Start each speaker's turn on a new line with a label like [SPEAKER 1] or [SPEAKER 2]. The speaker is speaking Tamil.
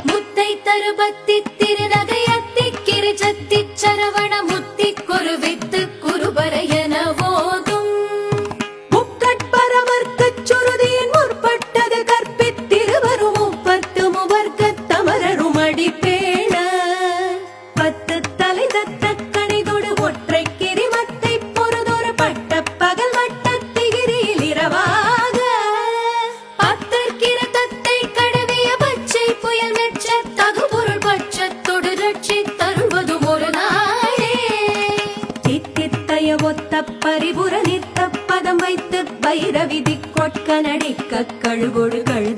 [SPEAKER 1] முத்தை தருபத்தி திருநகையத்தி கிரிஜத்தி சரவண முத்தி குருவித்து குருபரையன போதும்
[SPEAKER 2] முக்கட்பரவர்க்கச் சுருதியின் முற்பட்டது கற்பித்திருவரும் முப்பத்து முவர்க்கத் தமரரும் அடிப்பேண பத்து தலை தத்த கணிதொடு ஒற்றை கிரிமத்தை பொறுதொரு பட்ட பகல் வட்டத்திகிரியில் இரவாக
[SPEAKER 1] பத்தற்கிற தத்தை கடவிய பச்சை புயல் மெச்ச தகுபொருள் பட்சத்தொடு ரட்சி தருவதும் ஒரு நாளே
[SPEAKER 2] தித்தித்தய ஒத்த பரிபுர நித்த பதம் வைத்து பைரவிதி கொட்க நடிக்க கழுகொடு கழு